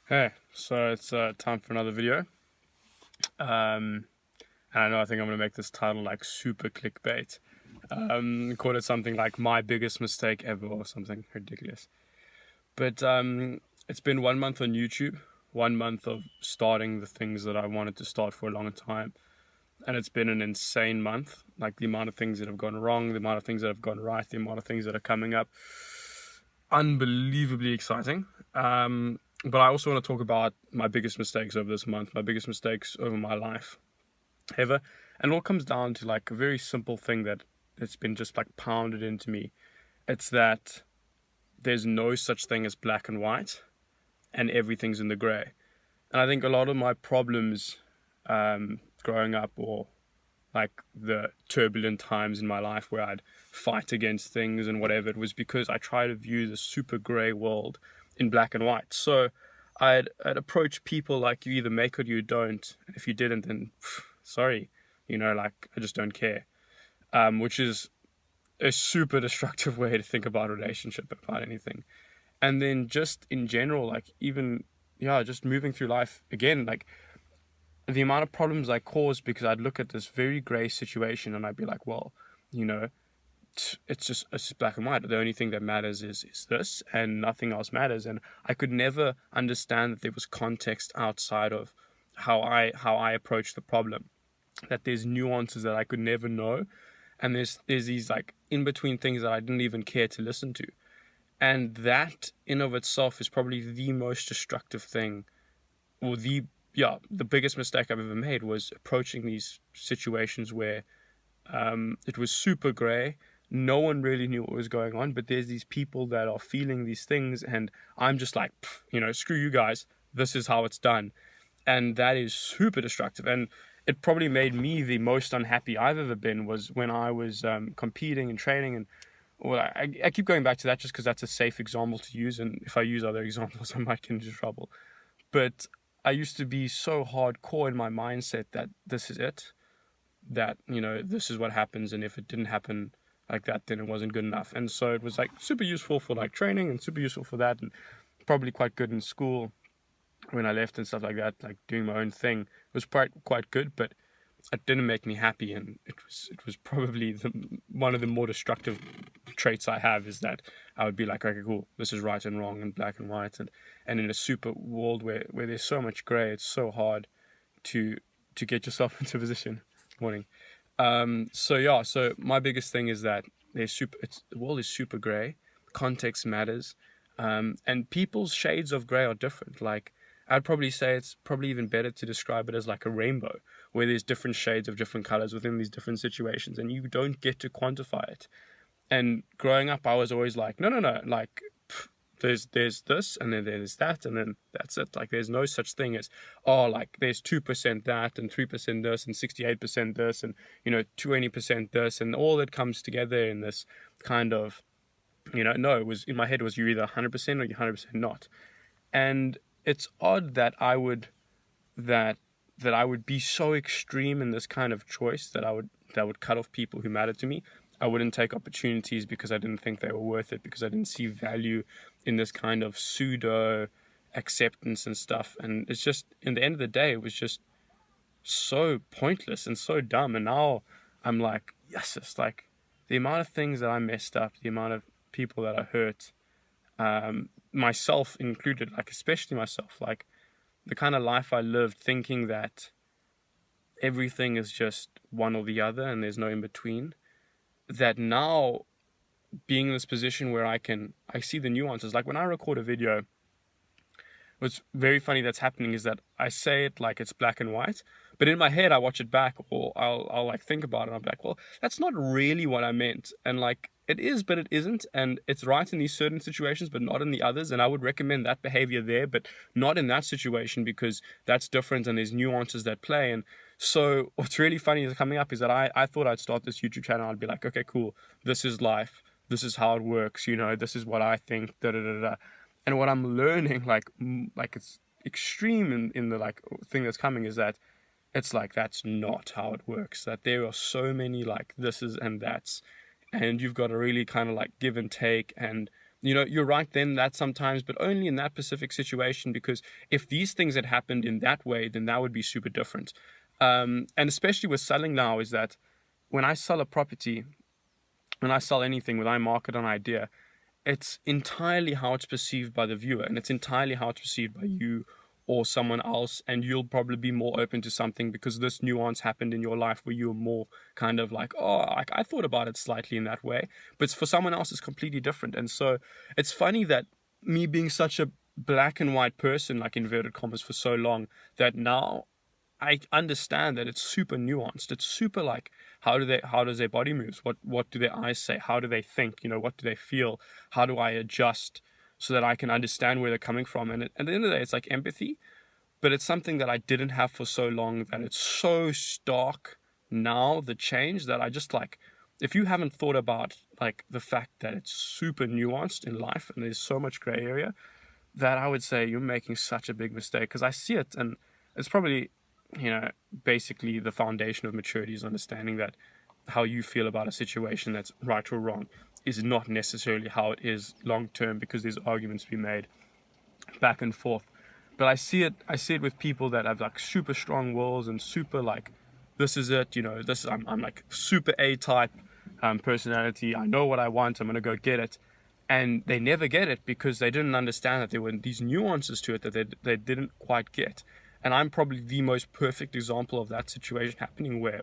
Hey, so it's time for another video. And I think I'm gonna make this title like super clickbait. Call it something like my biggest mistake ever or something ridiculous. But it's been 1 month on YouTube, 1 month of starting the things that I wanted to start for a long time. And it's been an insane month. Like the amount of things that have gone wrong, the amount of things that have gone right, the amount of things that are coming up. Unbelievably exciting. But I also want to talk about my biggest mistakes over this month, my biggest mistakes over my life ever. And it all comes down to like a very simple thing that it's been just like pounded into me. It's that there's no such thing as black and white, and everything's in the gray. And I think a lot of my problems growing up, or like the turbulent times in my life where I'd fight against things and whatever, it was because I try to view the super gray world in black and white. So I'd approach people like, you either make it or you don't. And if you didn't, then sorry, like I just don't care. Which is a super destructive way to think about a relationship, about anything. And then just in general, like even, yeah, just moving through life again, like the amount of problems I caused because I'd look at this very gray situation and I'd be like, well, you know, it's just black and white. The only thing that matters is this, and nothing else matters. And I could never understand that there was context outside of how I approach the problem. That there's nuances that I could never know, and there's these like in between things that I didn't even care to listen to. And that in of itself is probably the most destructive thing, or the biggest mistake I've ever made was approaching these situations where it was super gray. No one really knew what was going on, but there's these people that are feeling these things, and I'm just like, screw you guys. This is how it's done, and that is super destructive. And it probably made me the most unhappy I've ever been was when I was competing and training. And well, I keep going back to that just because that's a safe example to use, and if I use other examples, I might get into trouble. But I used to be so hardcore in my mindset that this is it, that this is what happens, and if it didn't happen like that, then it wasn't good enough. And so it was like super useful for like training and super useful for that, and probably quite good in school when I left and stuff like that, like doing my own thing. It was quite good, but it didn't make me happy. And it was probably one of the more destructive traits I have, is that I would be like, okay, cool, this is right and wrong and black and white. And in a super world where there's so much gray, it's so hard to get yourself into a position. Morning. So yeah, so my biggest thing is that the world is super gray. Context matters, and people's shades of gray are different. Like I'd probably say it's probably even better to describe it as like a rainbow, where there's different shades of different colors within these different situations, and you don't get to quantify it. And growing up, I was always like, no, no, no, like there's this, and then there's that, and then that's it. Like there's no such thing as, oh, like there's 2% that and 3% this and 68% this and 20% this, and all that comes together in this kind of, no, it was in my head, it was you're either 100% or you're 100% not. And it's odd that I would be so extreme in this kind of choice that would cut off people who matter to me. I wouldn't take opportunities because I didn't think they were worth it, because I didn't see value in this kind of pseudo acceptance and stuff. And it's just, in the end of the day, it was just so pointless and so dumb. And now I'm like, yes, it's like the amount of things that I messed up, the amount of people that I hurt, myself included, like especially myself, like the kind of life I lived thinking that everything is just one or the other and there's no in between. That now, being in this position where I see the nuances. Like when I record a video, what's very funny that's happening is that I say it like it's black and white, but in my head I watch it back, or I'll like think about it and I'll be like, well, that's not really what I meant. And like it is, but it isn't, and it's right in these certain situations but not in the others. And I would recommend that behavior there, but not in that situation, because that's different and there's nuances that play. And so what's really funny is coming up is that I thought I'd start this YouTube channel. I'd be like, okay, cool, this is life, this is how it works, this is what I think, da da da da. And what I'm learning, like it's extreme in the like thing that's coming, is that it's like that's not how it works. That there are so many like thises and that's, and you've got to really kind of like give and take. And You're right then that sometimes, but only in that specific situation, because if these things had happened in that way, then that would be super different. And especially with selling now, is that when I sell a property, when I sell anything, when I market an idea, it's entirely how it's perceived by the viewer, and it's entirely how it's perceived by you or someone else. And you'll probably be more open to something because this nuance happened in your life where you're more kind of like, oh, I thought about it slightly in that way, but for someone else it's completely different. And so it's funny that me being such a black and white person, like inverted commas, for so long, that now I understand that it's super nuanced. It's super like, how does their body moves? What do their eyes say? How do they think? What do they feel? How do I adjust so that I can understand where they're coming from? And at the end of the day, it's like empathy, but it's something that I didn't have for so long, that it's so stark now, the change, that I just like, if you haven't thought about like the fact that it's super nuanced in life and there's so much gray area, that I would say you're making such a big mistake. Because I see it, and it's probably, basically the foundation of maturity is understanding that how you feel about a situation that's right or wrong is not necessarily how it is long term, because there's arguments to be made back and forth. But I see it with people that have like super strong wills and super like, this is it, I'm like super A type personality. I know what I want. I'm gonna go get it, and they never get it because they didn't understand that there were these nuances to it that they didn't quite get. And I'm probably the most perfect example of that situation happening, where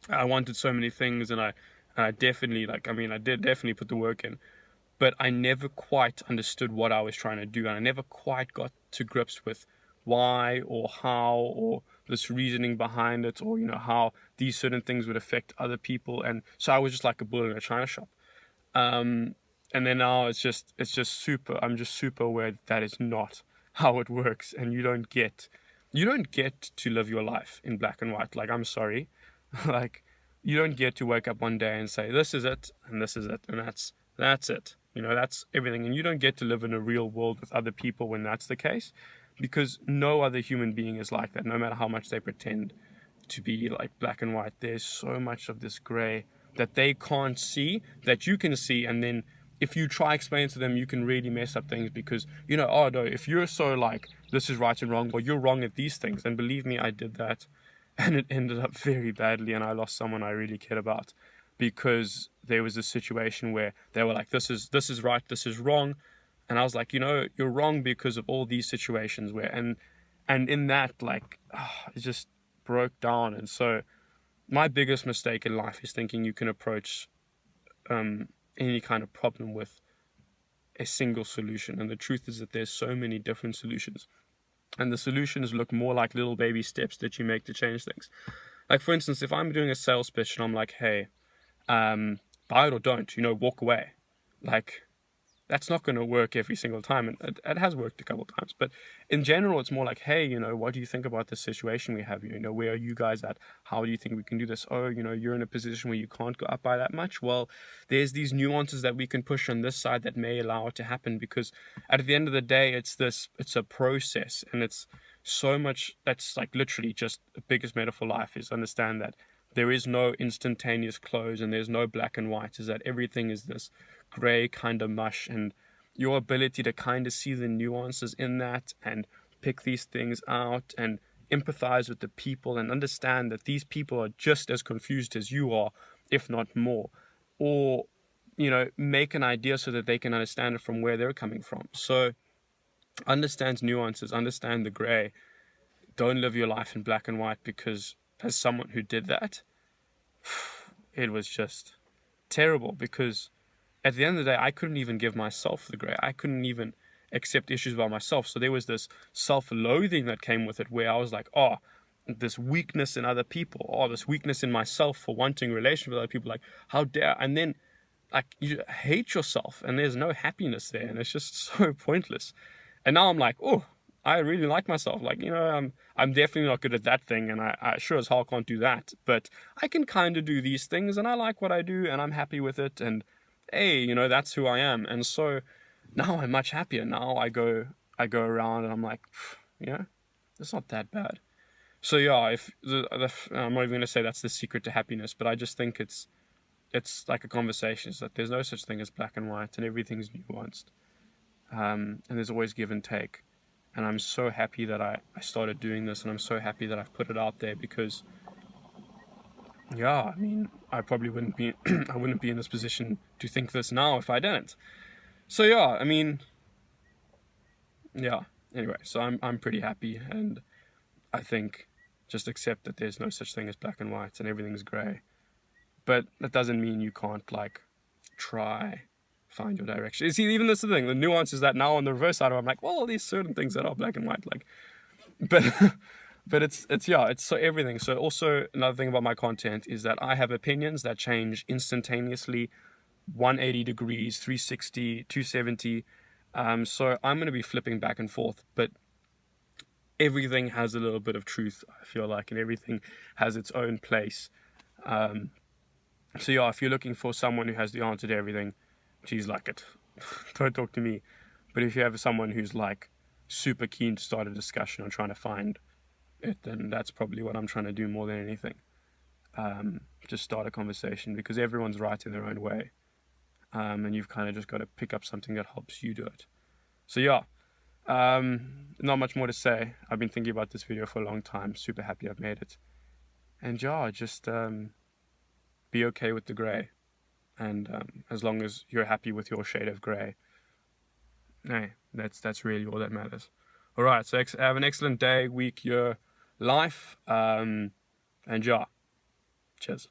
I wanted so many things, and I definitely I did definitely put the work in, but I never quite understood what I was trying to do, and I never quite got to grips with why or how, or this reasoning behind it, or how these certain things would affect other people. And so I was just like a bull in a china shop. um, and then now it's just super. I'm just super aware that is not how it works, and you don't get to live your life in black and white. Like, I'm sorry, like, you don't get to wake up one day and say this is it and this is it and that's it. That's everything. And you don't get to live in a real world with other people when that's the case, because no other human being is like that. No matter how much they pretend to be like black and white, there's so much of this gray that they can't see that you can see. And then if you try explain to them, you can really mess up things, because oh no, if you're so like this is right and wrong, well, you're wrong at these things. And believe me, I did that, and it ended up very badly, and I lost someone I really cared about, because there was a situation where they were like, this is right, this is wrong. And I was like, you're wrong because of all these situations where, and in that, like, it just broke down. And so my biggest mistake in life is thinking you can approach any kind of problem with a single solution. And the truth is that there's so many different solutions, and the solutions look more like little baby steps that you make to change things. Like, for instance, if I'm doing a sales pitch and I'm like, hey, buy it or don't, walk away, like, that's not going to work every single time. And it has worked a couple of times, but in general, it's more like, hey, what do you think about this situation we have here? Where are you guys at? How do you think we can do this? Oh, you're in a position where you can't go up by that much. Well, there's these nuances that we can push on this side that may allow it to happen, because at the end of the day, it's a process, and it's so much. That's like literally just the biggest metaphor life is understand that there is no instantaneous close, and there's no black and white. Is that everything is this gray kind of mush, and your ability to kind of see the nuances in that and pick these things out and empathize with the people and understand that these people are just as confused as you are, if not more, or make an idea so that they can understand it from where they're coming from. So understand nuances, understand the gray. Don't live your life in black and white, because as someone who did that, it was just terrible, because at the end of the day, I couldn't even give myself the gray. I couldn't even accept issues by myself. So there was this self-loathing that came with it, where I was like, oh, this weakness in other people, or this weakness in myself for wanting a relationship with other people. Like, how dare? And then, like, you hate yourself, and there's no happiness there, and it's just so pointless. And now I'm like, oh, I really like myself. Like, I'm definitely not good at that thing, and I sure as hell can't do that. But I can kind of do these things, and I like what I do, and I'm happy with it. And hey, that's who I am. And so now I'm much happier. Now I go around and I'm like, it's not that bad. So yeah, if I'm not even going to say that's the secret to happiness, but I just think it's it's like a conversation. It's that there's no such thing as black and white, and everything's nuanced. And there's always give and take. And I'm so happy that I started doing this, and I'm so happy that I've put it out there, because yeah, I mean, I probably wouldn't be I wouldn't be in this position to think this now if I didn't. So yeah, I mean, yeah. Anyway, so I'm pretty happy, and I think just accept that there's no such thing as black and white, and everything's grey. But that doesn't mean you can't like try find your direction. You see, even this is the thing. The nuance is that now on the reverse side, I'm like, well, there's certain things that are black and white, like, but but it's yeah, it's so everything. So also another thing about my content is that I have opinions that change instantaneously, 180 degrees, 360, 270. So I'm going to be flipping back and forth, but everything has a little bit of truth, I feel like, and everything has its own place. So yeah, if you're looking for someone who has the answer to everything, geez, like it. Don't talk to me. But if you have someone who's like super keen to start a discussion or trying to find it, then that's probably what I'm trying to do more than anything. Just start a conversation, because everyone's right in their own way. And you've kind of just got to pick up something that helps you do it. So yeah, not much more to say. I've been thinking about this video for a long time. Super happy I've made it. And yeah, just be okay with the grey. And as long as you're happy with your shade of grey, hey, that's really all that matters. All right, so have an excellent day, week, year, life, and yeah, cheers.